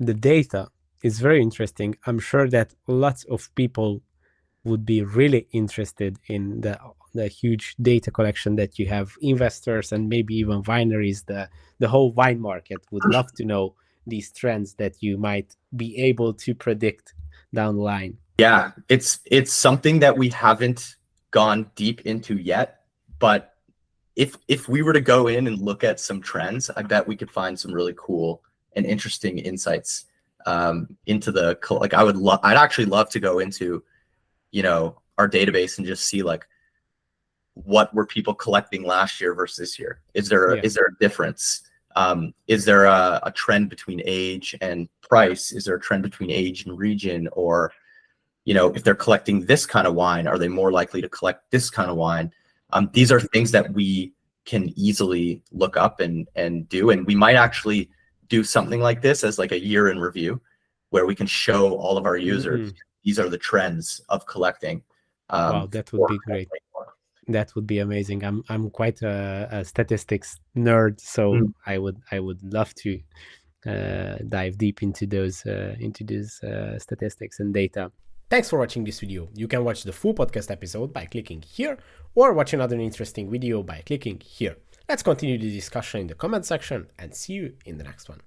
the data is very interesting. I'm sure that lots of people would be really interested in the huge data collection that you have. Investors and maybe even wineries, the whole wine market would love to know these trends that you might be able to predict down the line. Yeah, it's something that we haven't gone deep into yet, but if we were to go in and look at some trends, I bet we could find some really cool and interesting insights into the like. I'd actually love to go into, our database and just see like what were people collecting last year versus this year. Is there a difference? Is there a trend between age and price? Is there a trend between age and region? Or if they're collecting this kind of wine, are they more likely to collect this kind of wine? These are things that we can easily look up and do. And we might actually do something like this as like a year in review, where we can show all of our users, these are the trends of collecting. Wow, that would be great. That would be amazing. I'm quite a statistics nerd, so I would love to dive deep into those statistics and data. Thanks for watching this video. You can watch the full podcast episode by clicking here, or watch another interesting video by clicking here. Let's continue the discussion in the comment section and see you in the next one.